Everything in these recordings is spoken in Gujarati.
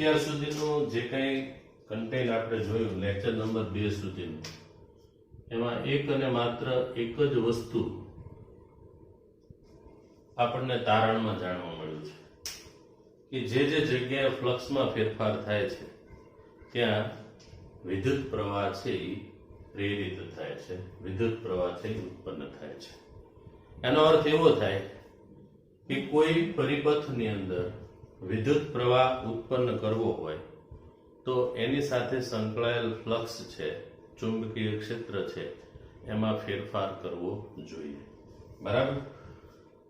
અત્યાર સુધીનું જે કંઈ કન્ટેન્ટ આપણે જોયું લેક્ચર નંબર 2 સુધીનું, એમાં એક અને માત્ર એક જ વસ્તુ આપણને તારણમાં જાણવા મળ્યું છે કે જે જગ્યાએ ફ્લક્સમાં ફેરફાર થાય છે ત્યાં વિદ્યુત પ્રવાહ છે એ પ્રેરિત થાય છે, વિદ્યુત પ્રવાહ છે એ ઉત્પન્ન થાય છે. એનો અર્થ એવો થાય કે કોઈ પરિપથની અંદર વિદ્યુત પ્રવાહ ઉત્પન્ન કરવો હોય તો એની સાથે સંકળાયેલ ફ્લક્સ છે, ચુંબકીય ક્ષેત્ર છે, એમાં ફેરફાર કરવો જોઈએ. બરાબર?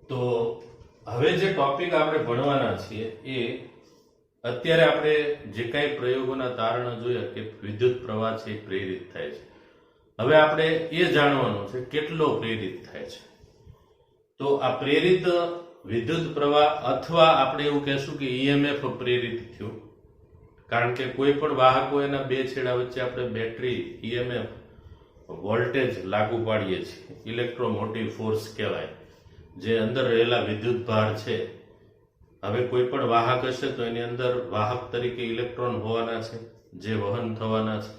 તો હવે જે ટોપિક આપણે ભણવાના છીએ એ અત્યારે આપણે જે કાંઈ પ્રયોગોના તારણ જોયા કે વિદ્યુત પ્રવાહ છે એ પ્રેરિત થાય છે. હવે આપણે એ જાણવાનું છે કેટલો પ્રેરિત થાય છે. તો આ પ્રેરિત વિદ્યુત પ્રવાહ, અથવા આપણે એવું કહેશું કે ઈએમએફ પ્રેરિત થયું, કારણ કે કોઈ પણ વાહકો એના બે છેડા વચ્ચે આપણે બેટરી ઈએમએફ વોલ્ટેજ લાગુ પાડીએ છીએ, ઇલેક્ટ્રોમોટિવ ફોર્સ કહેવાય, જે અંદર રહેલા વિદ્યુત ભાર છે. હવે કોઈ પણ વાહક હશે તો એની અંદર વાહક તરીકે ઇલેક્ટ્રોન હોવાના છે જે વહન થવાના છે.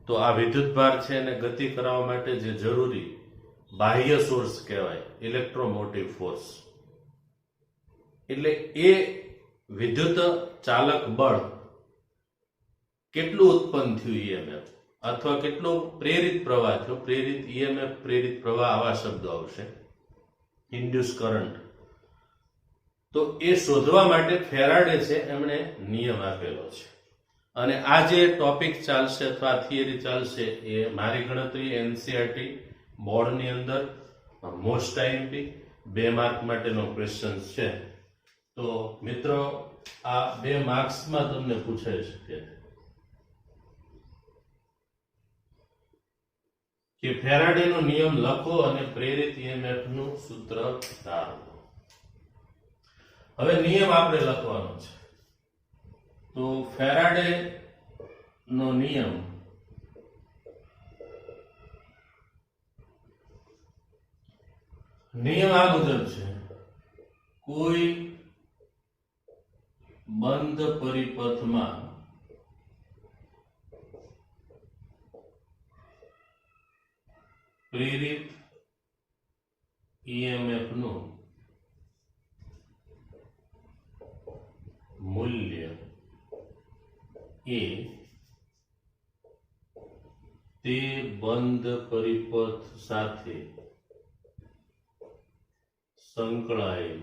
તો આ વિદ્યુત ભાર છે એને ગતિ કરાવવા માટે જે જરૂરી બાહ્ય સોર્સ કહેવાય ઇલેક્ટ્રોમોટિવ ફોર્સ. એટલે એ વિદ્યુત ચાલક બળ કેટલું ઉત્પન્ન થયું ઈએમએફ, અથવા કેટલો પ્રેરિત પ્રવાહ થયો, પ્રેરિત ઈએમએફ, પ્રેરિત પ્રવાહ, આવા શબ્દો આવશે, ઇન્ડ્યુસ કરંટ. તો એ શોધવા માટે ફેરાડે છે એમણે નિયમ આપેલો છે. અને આ જે ટોપિક ચાલશે અથવા થિયરી ચાલશે એ મારી ગણતરી એનસીઆરટી બોર્ડની અંદર મોસ્ટ આઈએમપી 2 માર્ક માટેનો ક્વેશ્ચન છે. તો મિત્રો આ 2 માર્ક્સમાં તમને પૂછાઈ શકે કે ફેરાડેનો નિયમ લખો અને પ્રેરિત ઈએમએફ નું સૂત્ર ધારો. હવે નિયમ આપણે લખવાનો છે. તો ફેરાડે નો નિયમ આ મુજબ છે: કોઈ બંધ પરિપથમાં પ્રેરિત ઈએમએફ નું મૂલ્ય એ તે બંધ પરિપથ સાથે સંકળાયેલ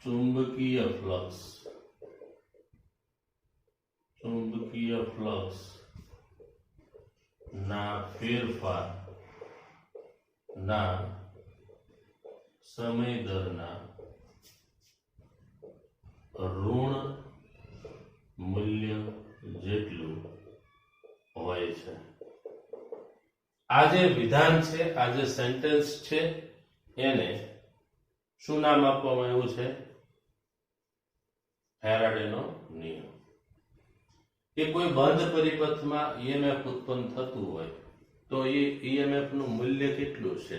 ચુંબકીય ફ્લક્સ ના ફેરફાર ના સમય દરના ઋણ મૂલ્ય જેટલું હોય છે. આ જે વિધાન છે, આ જે સેન્ટેન્સ છે, એને શું નામ આપવામાં આવ્યું છે? ફેરાડેનો નિયમ. કે કોઈ બંધ પરિપથમાં ઈએમએફ ઉત્પન્ન થતું હોય તો એ ઈએમએફ નું મૂલ્ય કેટલું છે?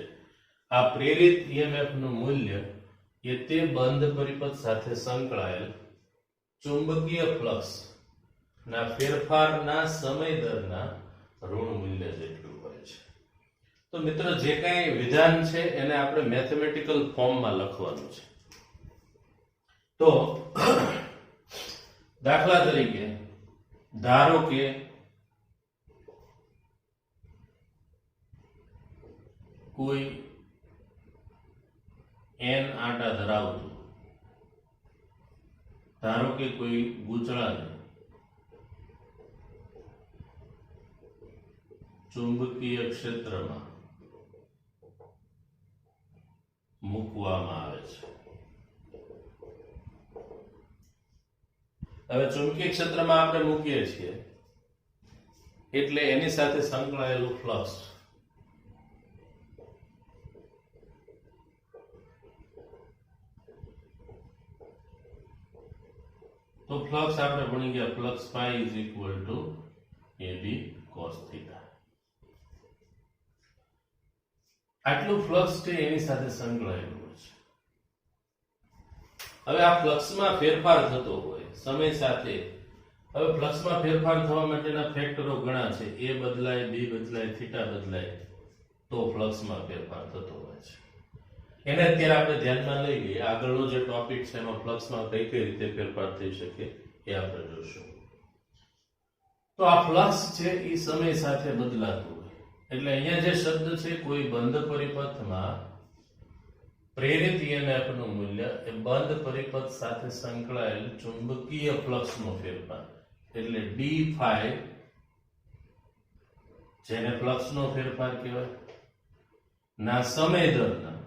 આ પ્રેરિત ઈએમએફ નું મૂલ્ય એ તે બંધ પરિપથ સાથે સંકળાયેલ ચુંબકીય ફ્લક્સ ના ફેરફારના સમય દરના ઋણ મૂલ્ય જેટલું હોય છે. તો મિત્રો જે કાંઈ વિધાન છે એને આપણે મેથેમેટિકલ ફોર્મમાં લખવાનું છે. તો દાખલા તરીકે ધારો કે કોઈ n આંટા ધરાવતું, ધારો કે કોઈ ગૂંચળાને ચુંબકીય ક્ષેત્રમાં મૂકવામાં આવે છે. હવે ચુંબકીય ક્ષેત્રમાં આપણે મૂકીએ છીએ એટલે એની સાથે સંકળાયેલું ફ્લક્સ તો ફ્લક્સ આપણે ભણી ગયા, flux phi is equal to AB cos theta. આટલું ફ્લક્સ છે એની સાથે સંકળાયેલું છે. હવે આ ફ્લક્સમાં ફેરફાર થતો હોય સમય સાથે, હવે ફ્લક્સમાં ફેરફાર થવા માટેના ફેક્ટરો ઘણા છે. એ બદલાય, બી બદલાય, થીટા બદલાય તો ફ્લક્સમાં ફેરફાર થતો હોય છે. એને અત્યારે આપણે ધ્યાનમાં લઈ લઈએ. આગળનો જે ટોપિક છે એમાં ફ્લક્સમાં કઈ કઈ રીતે ફેરફાર થઈ શકે એ આપણે જોઈશું. તો આ ફ્લક્સ છે એ સમય સાથે બદલાતું હોય. એટલે અહીંયા જે શબ્દ છે, કોઈ બંધ પરિપથમાં પ્રેરિત EMF નું મૂલ્ય એ બંધ પરિપથ સાથે સંકળાયેલ ચુંબકીય ફ્લક્સનો ફેરફાર, એટલે d phi, જેને ફ્લક્સનો ફેરફાર કહેવાય, ના સમય દરના,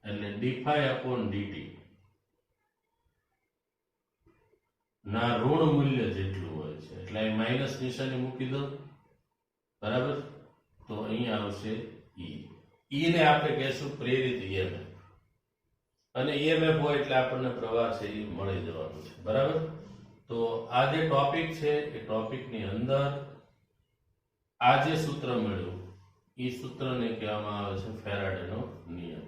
એટલે d phi upon dt ના ઋણ મૂલ્ય જેટલું હોય છે. એટલે અહીં માઇનસ નિશાની મૂકી દો, બરાબર. તો અહીં આવશે E ને આપણે કહેશું પ્રેરિત EMF, અને EMF હોય એટલે આપણને પ્રવાહ છે એ મળી જવાનું છે, બરાબર. તો આ જે ટોપિક છે એ ટોપિકની અંદર આ જે સૂત્ર મળ્યું એ સૂત્રને કહેવામાં આવે છે ફેરાડેનો નિયમ.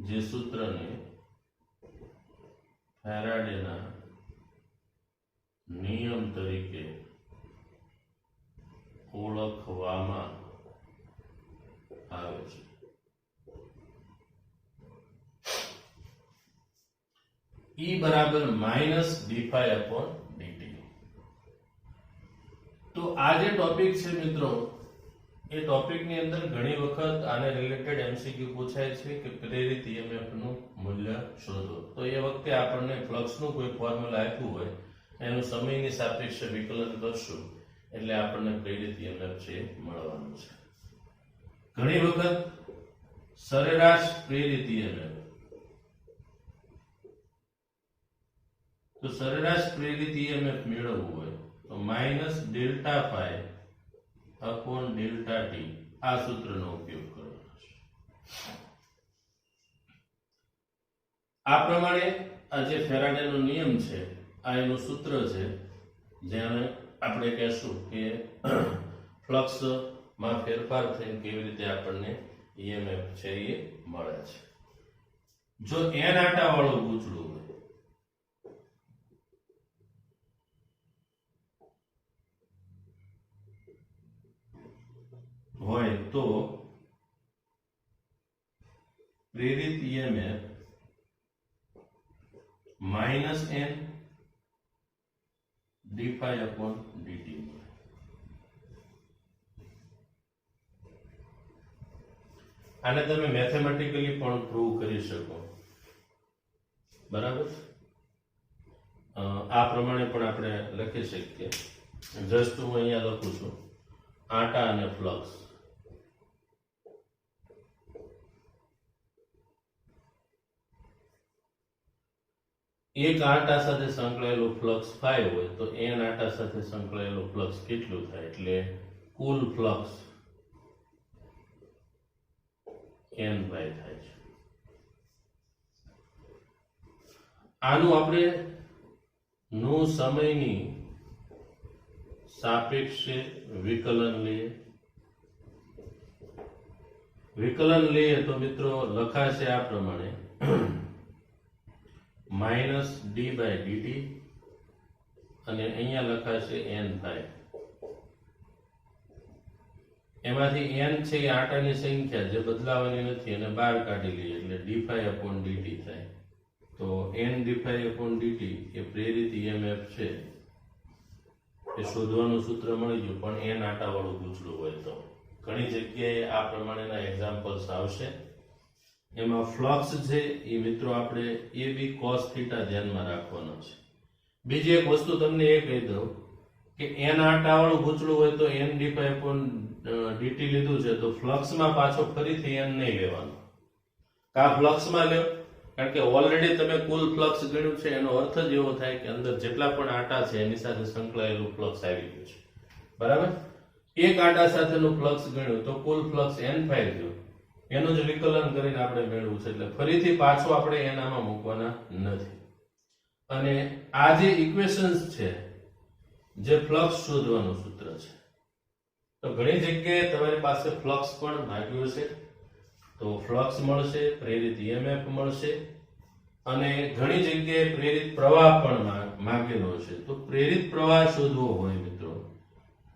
જે સૂત્રને ફેરાડેના નિયમ તરીકે ઓળખવામાં આવે છે. E બરાબર minus d phi upon dt. તો આ જે ટોપિક છે મિત્રો, એ ટોપિકની અંદર ઘણી વખત આને રિલેટેડ એમસીક્યુ પૂછાય છે કે પ્રેરિત EMF નું મૂલ્ય શોધો. તો એ વખતે આપણને ફ્લક્સનું કોઈ ફોર્મ્યુલા આપ્યું હોય એનું સમયની સાપેક્ષે વિકલન કરશું એટલે આપણને પ્રેરિત EMF છે મળવાનું છે. ઘણી વખત સરેરાશ પ્રેરિત EMF, તો સરેરાશ પ્રેરિત EMF મેળવવું હોય તો minus delta phi upon delta t આ સૂત્રનો ઉપયોગ કરવાનો છે. આ પ્રમાણે આ જે ફેરાડેનો નિયમ છે આ એનું સૂત્ર છે, જેને આપણે કહેશું કે ફ્લક્સ માં ફેરફાર થઈને કેવી રીતે આપણને EMF છે એ મળે છે. જો n આટા વાળું ગૂંચળું હોય તો પ્રેરિત EMF minus n d phi upon dt. આને તમે મેથેમેટિકલી પણ પ્રૂવ કરી શકો, બરાબર. આ પ્રમાણે પણ આપણે લખી શકીએ. જસ્ટ હું અહીંયા લખું છું આટા અને ફ્લક્સ. એક આટા સાથે સંકળાયેલું ફ્લક્સ ફાઈ હોય તો n આટા સાથે સંકળાયેલું ફ્લક્સ કેટલું થાય, એટલે કુલ ફ્લક્સ n ફાઈ થાય છે. આનું આપણે નું સમયની સાપેક્ષે વિકલન લઈએ. વિકલન લઈએ તો મિત્રો લખાશે આ પ્રમાણે માઇનસ ડી બાય ડીટી અને અહીંયા લખાશે n ફાઈ. એમાંથી n છે એ આટાની સંખ્યા જે બદલાવાની નથી અને બહાર કાઢી લઈએ એટલે ડી ફાઈ અપોન ડીટી થાય. તો n d phi upon d t એ પ્રેરિત EMF છે એ શોધવાનું સૂત્ર મળી ગયું. પણ n આટા વાળું ગૂંચળું હોય તો ઘણી જગ્યાએ આ પ્રમાણેના એક્ઝામ્પલ્સ આવશે. એમાં ફ્લક્સ છે એ મિત્રો આપણે એ બી કોસ થીટા ધ્યાનમાં રાખવાનો છે. બીજી એક વસ્તુ તમને એ કહી દઉં કે n આટા વાળું ગૂંચળું હોય તો n d phi upon dt લીધું છે તો ફ્લક્સમાં પાછો ફરીથી n નહીં લેવાનો. કા ફ્લક્સમાં લ્યો, કારણ કે ઓલરેડી તમે કુલ ફ્લક્સ ગણ્યું છે, એનો અર્થ જ એવો થાય કે અંદર જેટલા પણ આટા છે એની સાથે સંકળાયેલું ફ્લક્સ આવી ગયું છે, બરાબર. એક આટા સાથેનું ફ્લક્સ ગણ્યું તો કુલ ફ્લક્સ n ફાઈ થયું, એનું જ વિકલન કરીને આપણે મેળવવું છે. એટલે ફરીથી પાછું આપણે એનામાં મૂકવાના નથી. અને આ જે ઇક્વેશન્સ છે જે ફ્લક્સ શોધવાનું સૂત્ર છે, તો ઘણી જગ્યાએ તમારી પાસે ફ્લક્સ પણ માગ્યું છે તો ફ્લક્સ મળશે, પ્રેરિત EMF મળશે અને ઘણી જગ્યાએ પ્રેરિત પ્રવાહ પણ માંગેલો છે. તો પ્રેરિત પ્રવાહ શોધવો હોય મિત્રો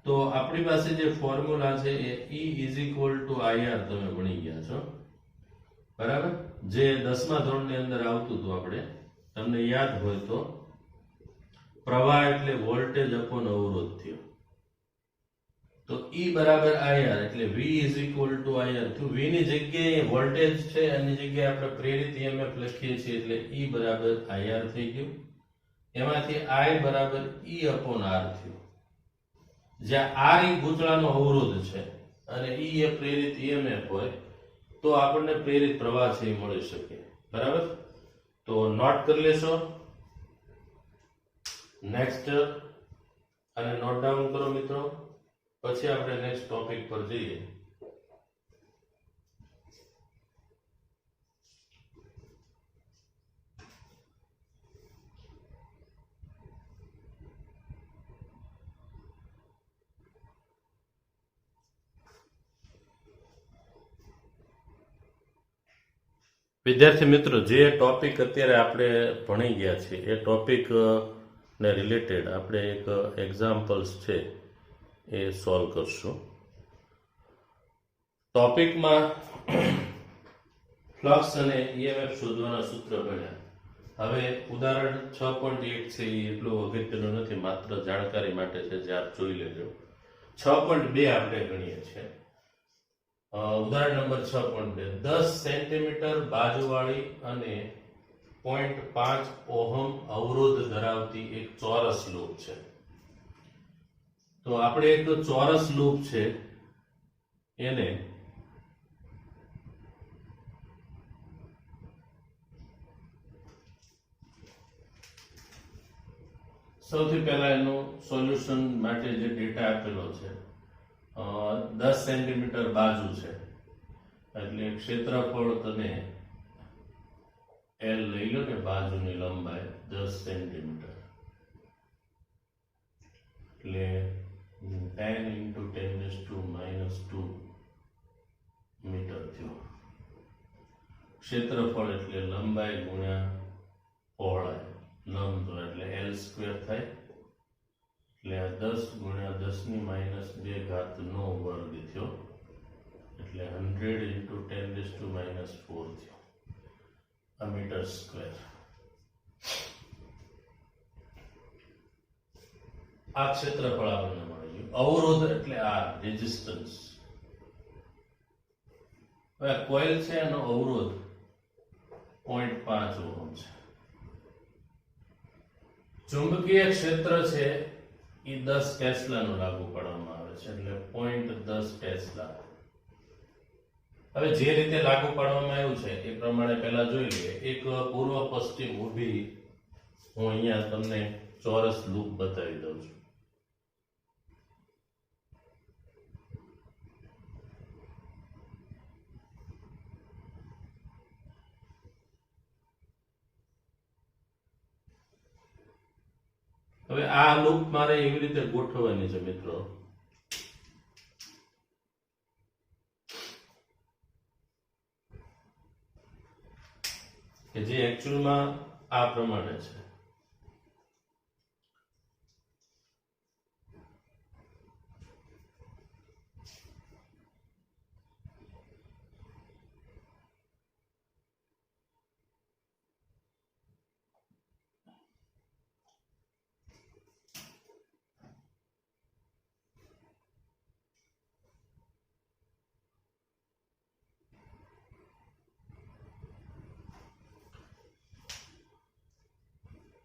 તો આપણી પાસે જે ફોર્મ્યુલા છે એ E is equal to IR તમે ભણી ગયા છો બરાબર, જે 10મા ધોરણની અંદર આવતું હતું. આપણે તમને યાદ હોય તો પ્રવાહ એટલે વોલ્ટેજ અપોન અવરોધ થયો. તો E બરાબર IR એટલે V is equal to IR થયું. V ની જગ્યાએ વોલ્ટેજ છે એની જગ્યાએ આપણે પ્રેરિત EMF લખીએ છીએ એટલે E બરાબર IR થઈ ગયું. એમાંથી I બરાબર E અપોન R થયું. જ્યાં R એ ગૂંચળાનો અવરોધ છે અને E એ પ્રેરિત EMF હોય તો આપણને પ્રેરિત પ્રવાહ છે એ મળી શકે બરાબર. તો નોટ કરી લેશો નેક્સ્ટ અને નોટ ડાઉન કરો મિત્રો. પછી આપણે નેક્સ્ટ ટોપિક પર જઈએ. વિદ્યાર્થી મિત્રો, જે ટોપિક અત્યારે આપણે ભણી ગયા છીએ એ ટોપિક ને રિલેટેડ આપણે એક એક્ઝામ્પલ્સ છે એ સોલ્વ કરશું. ટોપિકમાં ફ્લક્સ અને EMF શોધવાના સૂત્ર ભણ્યા. હવે ઉદાહરણ 6.1 છે એ એટલું અગત્યનું નથી, માત્ર જાણકારી માટે છે, જે આપ જોઈ લેજો. 6.2 આપણે ગણીએ છીએ. ઉદાહરણ નંબર 6.2 10 સેન્ટીમીટર બાજુવાળી અને 0.5 ઓહમ અવરોધ ધરાવતી એક ચોરસ લૂપ છે. તો આપણે એક ચોરસ લૂપ છે એને સૌથી પહેલા એનું સોલ્યુશન માટે જે ડેટા આપેલો છે 10 સેન્ટીમીટર બાજુ છે એટલે ક્ષેત્રફળ તમે L લઈ લો ને, બાજુની લંબાઈ 10 સેન્ટીમીટર એટલે 10 into 10⁻² મીટર થયું. ક્ષેત્રફળ એટલે લંબાઈ ગુણ્યા પહોળાઈ, લંબ એટલે L² થાય એટલે આ 10 ગુણ્યા 10⁻² નો વર્ગ થયો એટલે 100 into 10⁻⁴ થયો આ મીટર સ્ક્વેર. આ ક્ષેત્રફળ આપણને મળી ગયું. અવરોધ એટલે R રેઝિસ્ટન્સ. હવે કોઇલ છે એનો અવરોધ 0.5 ઓહમ છે. ચુંબકીય ક્ષેત્ર છે એ 10 ટેસ્લાનું લાગુ પાડવામાં આવે છે એટલે 0.10 ટેસ્લા. હવે જે રીતે લાગુ પાડવામાં આવ્યું છે એ પ્રમાણે પહેલા જોઈ લઈએ. એક પૂર્વ પશ્ચિમ ઊભી હું અહીંયા તમને ચોરસ લૂપ બતાવી દઉં છું. હવે આ લૂપ મારે એવી રીતે ગોઠવવાની છે મિત્રો કે જે એકચ્યુઅલમાં આ પ્રમાણે છે.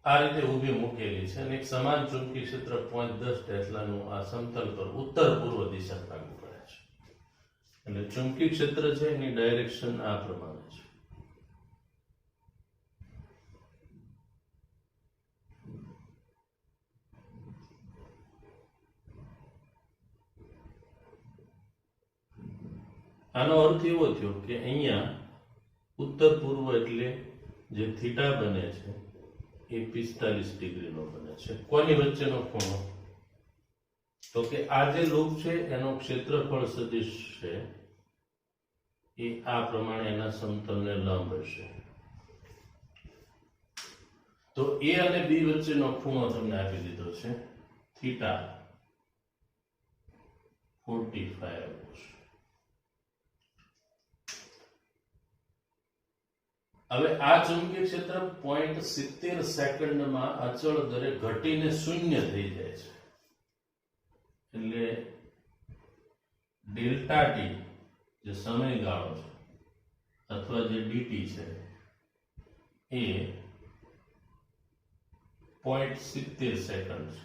આ રીતે ઊભી મૂકેલી છે અને એક સમાન ચુંબકીય ક્ષેત્ર 0.10 ટેસ્લાનું આ સમતલ પર ઉત્તર પૂર્વ દિશા લાગુ પડે છે. એટલે ચુંબકીય ક્ષેત્ર છે એની ડાયરેક્શન આ પ્રમાણે છે. આનો અર્થ એવો થયો કે અહીંયા ઉત્તર પૂર્વ એટલે જે થીટા બને છે એ 45 ડિગ્રીનો બને છે. કોની વચ્ચેનો ખૂણો? તો કે આ જે લૂપ છે એનો ક્ષેત્રફળ સદિશ છે એ આ પ્રમાણે એના સમતલને લંબ હશે. તો એ અને બી વચ્ચેનો ખૂણો તમને આપી દીધો છે થીટા 45°. હવે આ ચુંબકીય ક્ષેત્ર 0.70 સેકન્ડમાં અચળ દરે ઘટીને શૂન્ય થઈ જાય છે. એટલે ડેલ્ટા ટી જે સમયગાળો છે અથવા જે ડીટી છે એ 0.70 સેકન્ડ છે.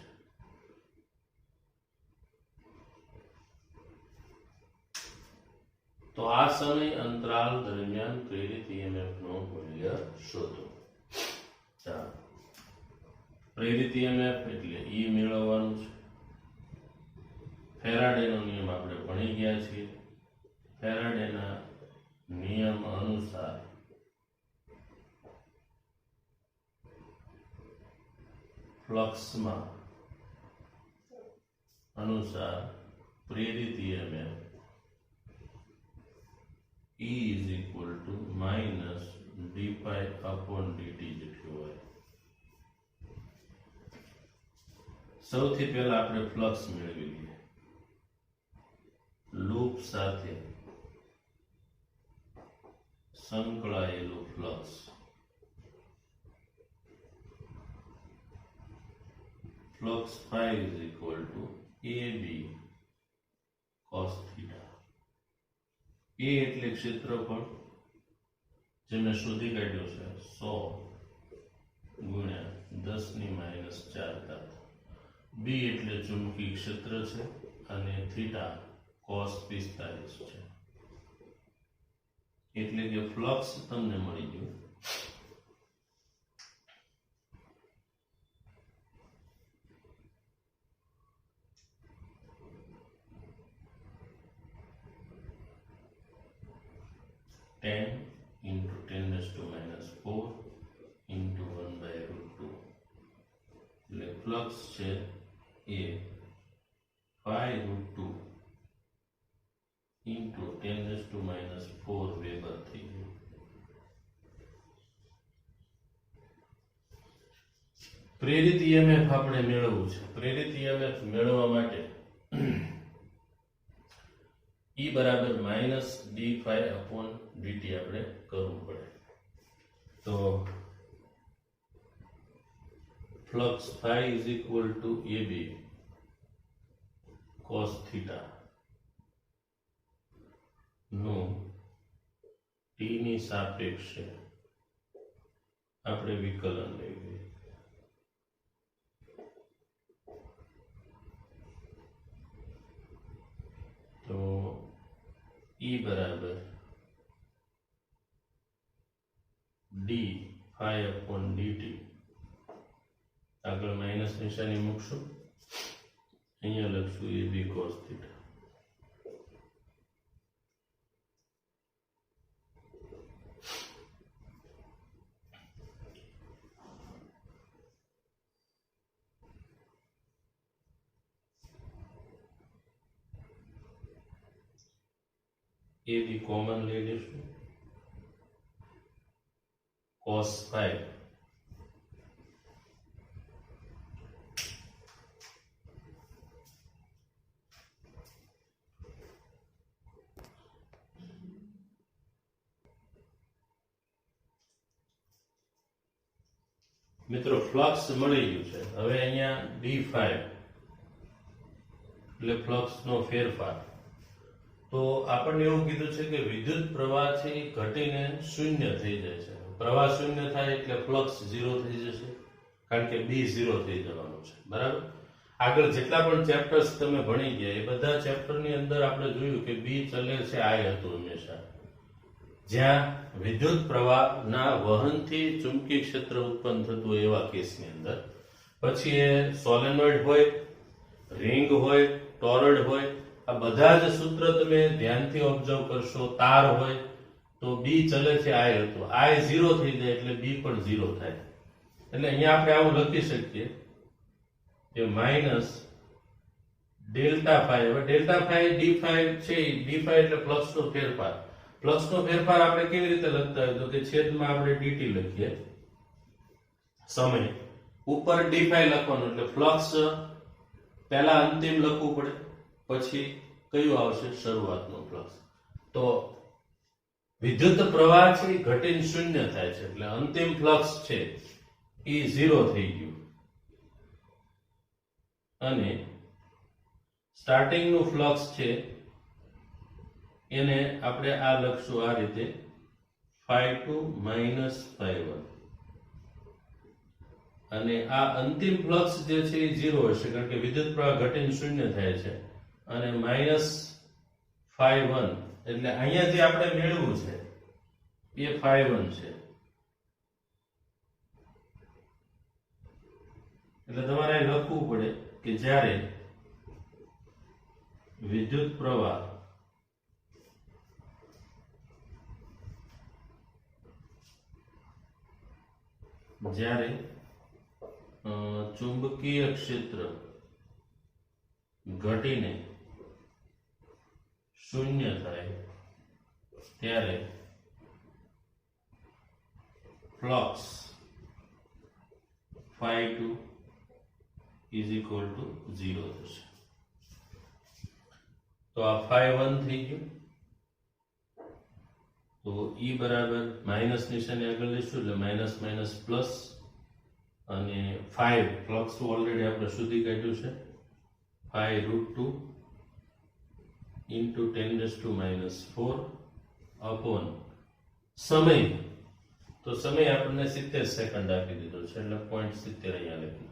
તો આ સમય અંતરાલ દરમિયાન પ્રેરિત EMF નું મૂલ્ય શોધો. ચાલો, પ્રેરિત EMF એટલે E મેળવવાનું છે. ફેરાડેનો નિયમ આપણે ભણી ગયા છીએ. ફેરાડેના નિયમ અનુસાર ફ્લક્સમાં પ્રેરિત EMF E is equal to minus d pi upon dt જેટલું હોય. સૌથી પહેલા આપણે ફ્લક્સ મેળવી લઈએ. લૂપ સાથે સંકળાયેલું flux flux phi is equal to AB cos theta. A એટલે ક્ષેત્રફળ જે મેં શોધી કાઢ્યું છે 100 ગુણ્યા 10⁻⁴. B એટલે ચુંબકીય ક્ષેત્ર છે અને થીટા cos 45 છે. એટલે કે ફ્લક્સ તમને મળી ગયું. Ten into 10⁻⁴ into 1/√2. એટલે ફ્લક્સ છે એ 5√2 into 10⁻⁴ વેબર થઈ ગયું. પ્રેરિત EMF આપણે મેળવવું છે. પ્રેરિત EMF મેળવવા માટે E બરાબર minus d phi upon dt આપણે કરવું પડે. તો flux phi is equal to AB cos theta નું ટી ની સાપેક્ષે આપણે વિકલન લેવું. તો E બરાબર ડી ફાઈ અપોન ડીટી. આગળ માઇનસ નિશાની મૂકશું. અહીંયા લખશું AB cos theta. AB common લઈ લેશું. cos 5 મિત્રો ફ્લક્સ મળી ગયું છે. હવે અહીંયા d5 એટલે ફ્લક્સ નો ફેરફાર. તો આપણને એવું કીધું છે કે વિદ્યુત પ્રવાહ છે એ ઘટીને શૂન્ય થઈ જાય છે. પ્રવાહ શૂન્ય થાય એટલે ફ્લક્સ 0 થઈ જશે, કારણ કે B 0 થઈ જવાનું છે. બરાબર. આગળ જેટલા પણ ચેપ્ટર્સ તમે ભણી ગયા એ બધા ચેપ્ટરની અંદર આપણે જોયું કે B ચલે છે I હતું હંમેશા. જ્યાં વિદ્યુત પ્રવાહના વહનથી ચુંબકીય ક્ષેત્ર ઉત્પન્ન થતું હોય એવા કેસની અંદર. પછી એ સોલેનોઇડ હોય, રિંગ હોય, ટોરોઇડ હોય, આ બધા જ સૂત્ર તમે ધ્યાનથી ઓબ્ઝર્વ કરશો. તાર હોય તો B ચલે છે I હતું, I 0 થઈ જાય એટલે B પણ 0 થાય. એટલે અહીંયા આપણે આવું લખી શકીએ કે માઇનસ ડેલ્ટા ફાઈ. હવે ડેલ્ટા ફાઈ ડી ફાઈ છે, ડી ફાઈ એટલે ફ્લક્સનો ફેરફાર. ફ્લક્સનો ફેરફાર આપણે કેવી રીતે લખતા હોય તો કે છેદમાં આપણે dt લખીએ, સમય ઉપર d phi લખવાનું, એટલે ફ્લક્સ પહેલા અંતિમ લખવું પડે, પછી કયું આવશે શરૂઆતનું ફ્લક્સ. તો વિદ્યુત પ્રવાહ છે એ ઘટીને શૂન્ય થાય છે, એટલે અંતિમ ફ્લક્સ છે એ 0 થઈ ગયું, અને સ્ટાર્ટિંગ નું ફ્લક્સ છે એને આપણે આ લખશું આ રીતે phi2 minus phi1, અને આ અંતિમ ફ્લક્સ જે છે એ 0 હશે કારણ કે વિદ્યુત પ્રવાહ ઘટીને શૂન્ય થાય છે, અને માઇનસ phi1 એટલે અહીંયા જે આપણે મેળવવું છે એ phi1 છે. એટલે તમારે લખવું પડે કે જ્યારે વિદ્યુત પ્રવાહ ચુંબકીય ક્ષેત્ર ઘટીને શૂન્ય થાય ત્યારે flux phi2 is equal to 0 થશે. તો આ phi1 થઈ ગયું, તો E બરાબર માઇનસ નિશાની આગળ લઈશું એટલે માઇનસ માઇનસ પ્લસ, અને 5 ફ્લક્સ ઓલરેડી આપણે સુધી કાઢ્યું છે, phi√2 into 10⁻⁴ upon સમય, તો સમય આપણને 70 સેકન્ડ આપી દીધો છે એટલે 0.70 અહીંયા લખી.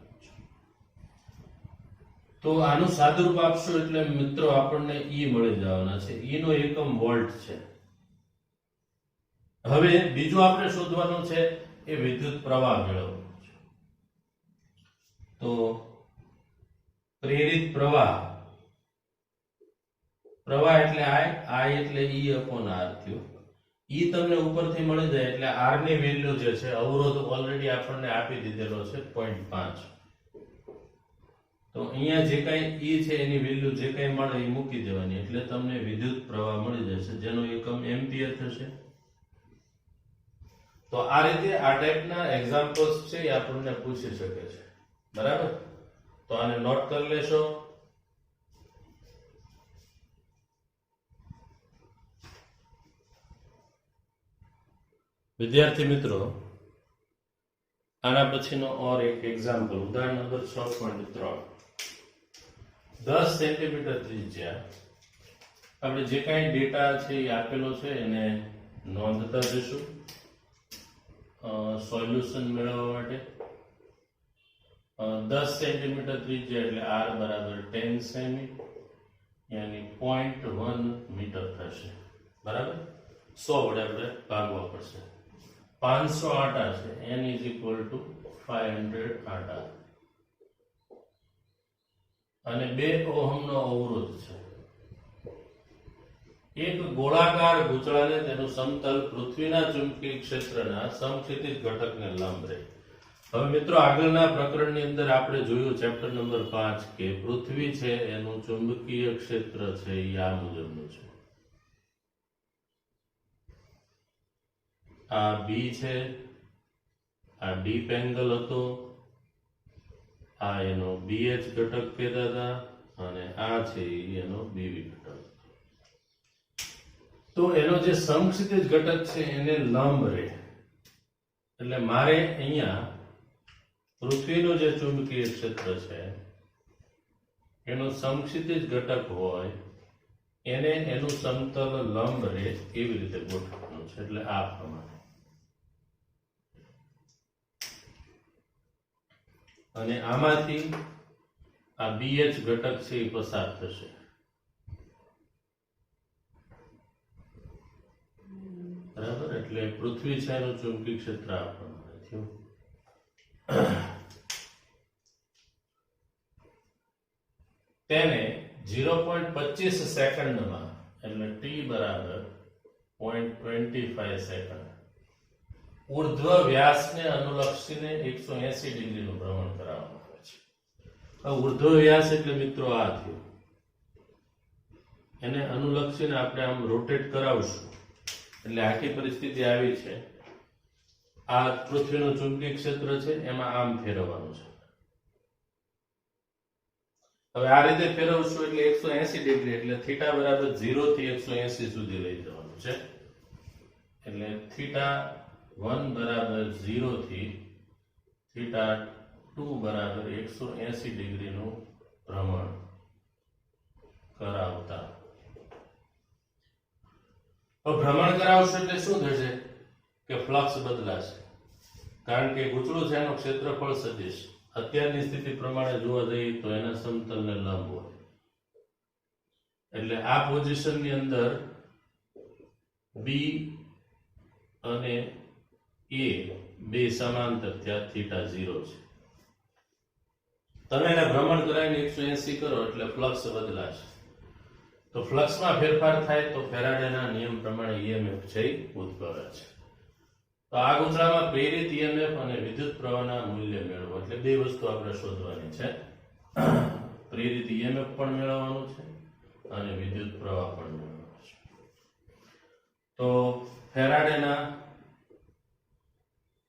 તો આનું સાદુરૂપ આપશું એટલે મિત્રો આપણને E મળી જવાના છે. E નો એકમ વોલ્ટ છે. હવે બીજું આપણે શોધવાનું છે એ વિદ્યુત પ્રવાહ મેળવવાનો છે. તો પ્રેરિત પ્રવાહ એટલે I એટલે E upon R થયું. E તમને ઉપરથી મળી જાય એટલે R ની વેલ્યુ જે છે, અવરોધ ઓલરેડી આપણને આપી દીધેલો છે 0.5. તો અહીંયા જે કાંઈ E છે એની વેલ્યુ જે કાંઈ મળે એ મૂકી દેવાની, એટલે તમને વિદ્યુત પ્રવાહ મળી જશે જેનો એકમ એમ્પિયર થશે. તો આ રીતે આ ટાઈપના એક્ઝામ્પલ્સ છે એ આપણને પૂછી શકે છે, બરાબર? તો આને નોટ કરી લેશો. વિદ્યાર્થી મિત્રો, આના પછીનો ઓર એક એક્ઝામ્પલ, ઉદાહરણ નંબર 6.3. 10 સેન્ટીમીટર ત્રિજ્યા આપણે જે કાંઈ ડેટા છે એ આપેલો છે એને નોંધતા જઈશું સોલ્યુશન મેળવવા માટે. 10 સેન્ટીમીટર ત્રિજ્યા એટલે r બરાબર 10 સેમી, યાની 0.1 મીટર થશે, બરાબર? 100 વડે આપણે ભાગવા પડશે. 500 આટા છે, n is equal to 500 આટા, અને 2 ઓહમનો અવરોધ છે. એક ગોળાકાર ગૂંચળાને તેનું સમતલ પૃથ્વીના ચુંબકીય ક્ષેત્રના સમક્ષિતિજ ઘટકને લંબ રહે. હવે મિત્રો, આગળના પ્રકરણની અંદર આપણે જોયું ચેપ્ટર નંબર 5 કે પૃથ્વી છે એનું ચુંબકીય ક્ષેત્ર છે એ આ મુજબનું છે. આ બી છે, આ ડીપ એંગલ હતો, આ એનો BH ઘટક કહેતા હતા, અને આ છે એનો BV ઘટક. તો એનો જે સમક્ષિતિજ ઘટક છે એને લંબ રહે, એટલે મારે અહીંયા પૃથ્વીનું જે ચુંબકીય ક્ષેત્ર છે એનો સમક્ષિતિજ ઘટક હોય એને એનું સમતલ લંબ રહે એવી રીતે ગોઠવવાનું છે, એટલે આ પ્રમાણે. અને આમાંથી આ BH ઘટક છે એ પસાર થશે, બરાબર? એટલે પૃથ્વી છે એનું ચુંબકીય ક્ષેત્ર આ પ્રમાણે થયું. તેને 0.25 સેકન્ડમાં એટલે t બરાબર 0.25 સેકન્ડ ઉર્ધ્વ વ્યાસને અનુલક્ષીને 180 ડિગ્રીનું ભ્રમણ કરાવવામાં આવે છે. ઉર્ધ્વ વ્યાસ એટલે મિત્રો આ થયું, એને અનુલક્ષીને આપણે આમ રોટેટ કરાવશું એટલે આખી પરિસ્થિતિ આવી છે. આ પૃથ્વીનું ચુંબકીય ક્ષેત્ર છે, એમાં આમ ફેરવવાનું છે. હવે આ રીતે ફેરવશું એટલે 180 ડિગ્રી, એટલે θ બરાબર 0 થી 180 સુધી લઈ જવાનું છે. એટલે θ1 બરાબર 0 થી θ2 બરાબર 180 ડિગ્રીનું ભ્રમણ કરાવતા. ભ્રમણ કરાવશું એટલે શું થશે કે ફ્લક્સ બદલાશે, કારણ કે ગૂંચળું છે એનું ક્ષેત્રફળ સદિશ અત્યારની સ્થિતિ પ્રમાણે જોવા જઈએ તો એના સમતલને લંબ હોય. એટલે આ પોઝિશનની અંદર બી અને એ બે સમાંતર ત્યાં θ0 છે. તમે એને ભ્રમણ કરાવીને 180 કરો એટલે ફ્લક્સ બદલાશે. તો ફ્લક્સમાં ફેરફાર થાય તો ફેરાડેના નિયમ પ્રમાણે ઈએમએફ છે ઉદ્ભવે છે. તો આ ગૂંચળામાં પ્રેરિત ઈએમએફ અને વિદ્યુત પ્રવાહના મૂલ્ય મેળવો, એટલે બે વસ્તુ આપણે શોધવાની છે. પ્રેરિત ઈએમએફ પણ મેળવવાનું છે અને વિદ્યુત પ્રવાહ પણ મેળવવાનો છે. તો ફેરાડેના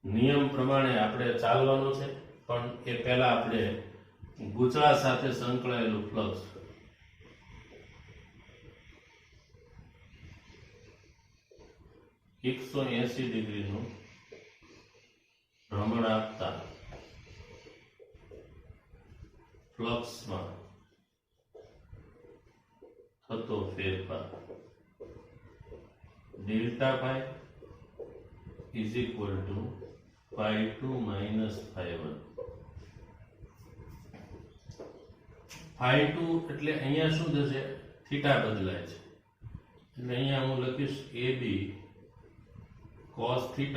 નિયમ પ્રમાણે આપણે ચાલવાનું છે, પણ એ પહેલા આપણે ગૂંચળા સાથે સંકળાયેલું ફ્લક્સ ,180 ડિગ્રીનું ભ્રમણ આપતા ફ્લક્સમાં થતો ફેરફાર delta pi is equal two pi2 minus pi1. pi2 એટલે અહીંયા શું થશે, થીટા બદલાય છે, એટલે અહીંયા હું લખીશ AB cos θ1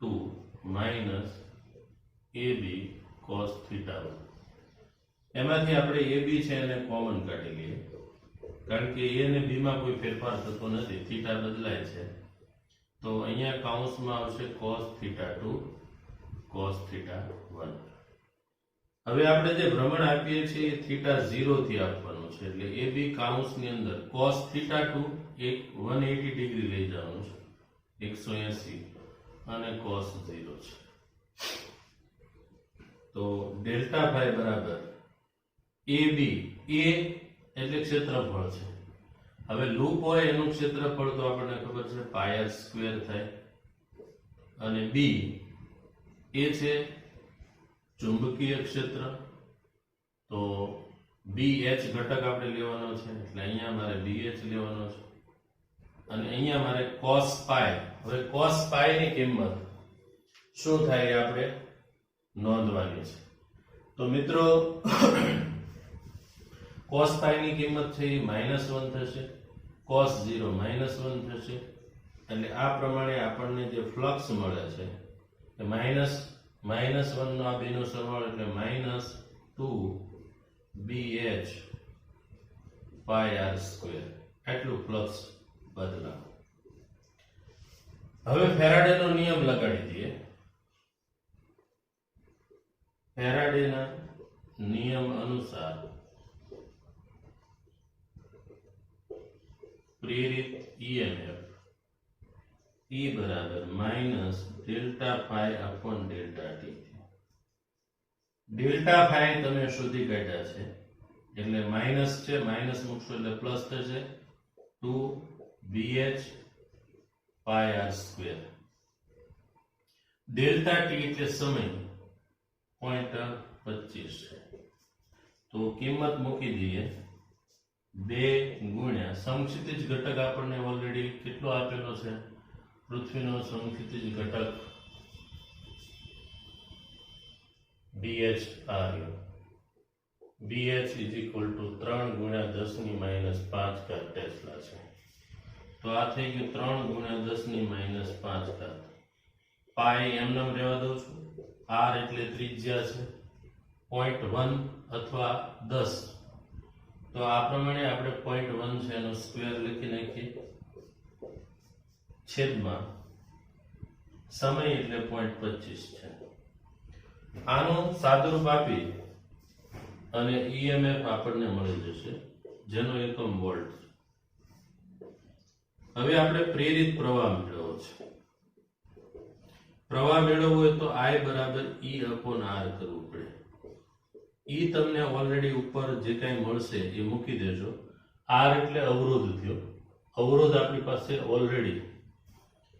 2 minus AB cos θ1. એમાંથી આપણે AB છે એને કોમન કાઢી લઈએ, કારણ કે A અને B માં કોઈ ફેરફાર થતો નથી, થીટા બદલાય છે. તો અહીંયા કૌંસમાં આવશે cos θ2 cos θ1. હવે આપણે જે ભ્રમણ આપીએ છીએ એ θ0 થી આપવાનું છે, એટલે AB કૌંસની અંદર cos θ2 એક 180 ડિગ્રી લઈ જવાનું છે, 180, અને cos 0 છે. તો ડેલ્ટા પાઈ બરાબર AB, A એટલે ક્ષેત્રફળ છે. હવે લૂપ હોય એનું ક્ષેત્રફળ તો આપણને ખબર છે πr² થાય, અને B એ છે ચુંબકીય ક્ષેત્ર, તો BH ઘટક આપણે લેવાનો છે, એટલે અહીંયા મારે BH લેવાનો છે, અને અહીંયા મારે cos પાઈ. હવે cos પાઈ ની કિંમત શું થાય એ આપણે નોંધવાની છે. તો મિત્રો cos પાઈ ની કિંમત છે એ -1 થશે, cos 0 -1 થશે, એટલે આ પ્રમાણે આપણને જે ફ્લક્સ મળે છે એ -1 નો આ બેનો સરવાળો એટલે -2BH πr², એટલું ફ્લક્સ બદલાવ. હવે ફેરાડેનો નિયમ લગાડી દઈએ. ફેરાડેના નિયમ અનુસાર પ્રેરિત ઈએમએફ E બરાબર -ડેલ્ટા પાઈ અપોન ડેલ્ટા ટી. ડેલ્ટા પાઈ તમે શોધી કાઢ્યા છે, એટલે માઇનસ છે, માઇનસ મૂકશો એટલે પ્લસ થશે 2BH πr². ડેલ્ટા ટી એટલે સમય 0.25. તો કિંમત મૂકી દઈએ 2 ગુણ્યા સમક્ષિતિજ ઘટક આપણને ઓલરેડી કેટલો આપેલો છે, પૃથ્વીનો સમક્ષિતિજ ઘટક BH આવ્યો. BH ઇઝ ઇક્વલ ટુ 3 ગુણ્યા 10 ની -5 ટેસ્લા છે. તો આ થઈ ગયું 3 ગુણ્યા 10 ની -5. પાઈ એમનેમ રહેવા દઉં છું, r એટલે ત્રિજ્યા છે, 0.1 અથવા 10. તો આ પ્રમાણે આપણે 0.1 છે એનો સ્ક્વેર લખી નાખીએ, છેદમાં સમય એટલે 0.25 છે. આનું સાદુરૂપ આપી અને ઈએમએફ આપણને મળી જશે, જેનો એકમ વોલ્ટ. હવે આપણે પ્રેરિત પ્રવાહ મેળવવો છે. પ્રવાહ મેળવવો હોય તો I બરાબર E/R કરવું પડે. E તમને ઓલરેડી ઉપર જે કાંઈ મળશે એ મૂકી દેજો. R એટલે અવરોધ થયો. અવરોધ આપણી પાસે ઓલરેડી.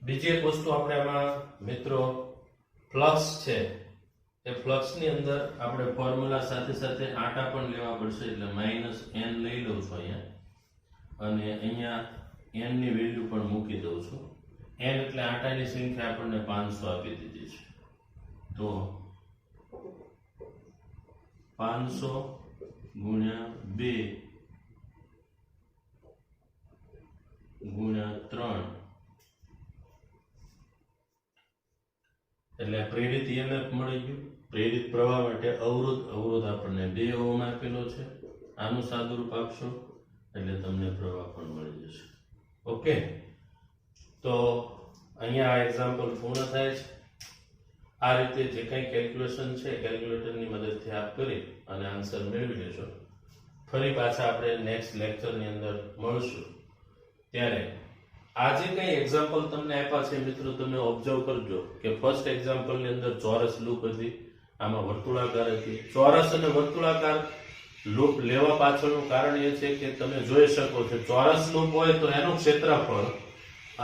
બીજી એક વસ્તુ આપણે આમાં મિત્રો ફ્લક્સ છે, એ ફ્લક્સની અંદર આપણે ફોર્મ્યુલા સાથે સાથે આંટા પણ લેવા પડશે, એટલે -n લઈ લઉં છું અહીંયા, અને અહીંયા n ની વેલ્યુ પણ મૂકી દઉં છું. n એટલે આંટાની સંખ્યા આપણને 500 આપી દીધી છે, તો 500 ગુણ્યા 2 ગુણ્યા 3 એટલે પ્રેરિત EMF મળી ગયું. પ્રેરિત પ્રવાહ માટે અવરોધ આપણને 2 ઓહ્મ આપેલો છે. આનું સાદુરૂપ આપશો એટલે તમને પ્રવાહ પણ મળી જશે. ઓકે, તો અહીંયા આ એક્ઝામ્પલ પૂર્ણ થાય છે. આ રીતે જે કંઈ કેલ્ક્યુલેશન છે કેલ્ક્યુલેટરની મદદથી આપ કરી અને આન્સર મેળવી લેશો. ફરી પાછા આપણે નેક્સ્ટ લેક્ચરની અંદર મળશું. ત્યારે આ જે કંઈ એક્ઝામ્પલ તમને આપ્યા છે મિત્રો, તમે ઓબ્ઝર્વ કરજો કે ફર્સ્ટ એક્ઝામ્પલની અંદર ચોરસ લૂપ હતી, આમાં વર્તુળાકાર હતી. ચોરસ અને વર્તુળાકાર લૂપ લેવા પાછળનું કારણ એ છે કે તમે જોઈ શકો છો, ચોરસ લૂપ હોય તો એનું ક્ષેત્રફળ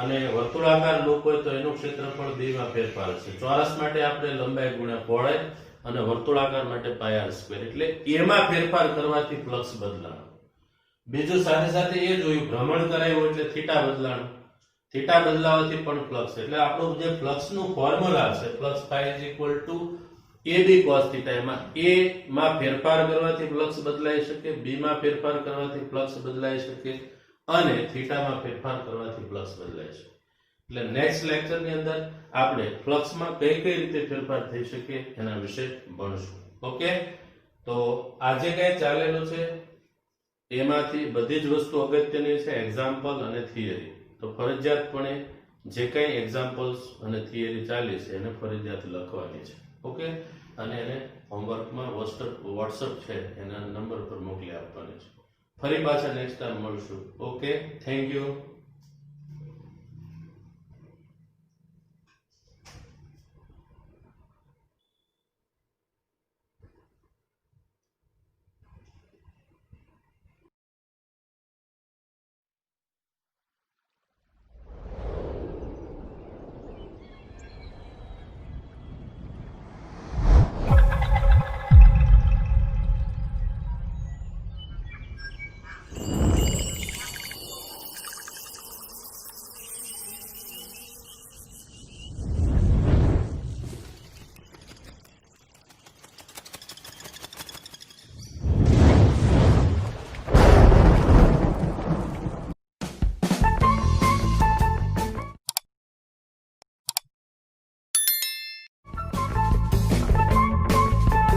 અને વર્તુળાકાર લૂપ હોય તો એનું ક્ષેત્રફળ બેમાં ફેરફાર છે. ચોરસ માટે આપણે લંબાઈ ગુણ્યા પહોળાઈ અને વર્તુળાકાર માટે πr², એટલે એમાં ફેરફાર કરવાથી ફ્લક્સ બદલાણું. બીજું સાથે સાથે એ જોયું ભ્રમણ કરાયું એટલે થીટા બદલાણું. થીટા બદલાવાથી પણ ફ્લક્સ, એટલે આપણું જે ફ્લક્સનું ફોર્મ્યુલા છે ફ્લક્સ φ AB cos θ, એમાં A માં ફેરફાર કરવાથી ફ્લક્સ બદલાઈ શકે, B માં ફેરફાર કરવાથી ફ્લક્સ બદલાઈ શકે અને થીટામાં ફેરફાર કરવાથી ફ્લક્સ બદલાય છે. એટલે નેક્સ્ટ લેક્ચરની અંદર આપણે ફ્લક્સમાં કઈ કઈ રીતે ફેરફાર થઈ શકે એના વિશે ભણશું. ઓકે, તો આજે કઈ ચાલેલું છે એમાંથી બધી જ વસ્તુ અગત્યની છે, એક્ઝામ્પલ અને થિયરી. તો ફરજિયાતપણે જે કંઈ એક્ઝામ્પલ્સ અને થિયરી ચાલી છે એને ફરજિયાત લખવાની છે. ઓકે, અને એને હોમવર્કમાં વોટ્સઅપ છે એના નંબર પર મોકલી આપવાની છે. ફરી પાછા નેક્સ્ટ ટાઈમ મળશું. Okay, thank you.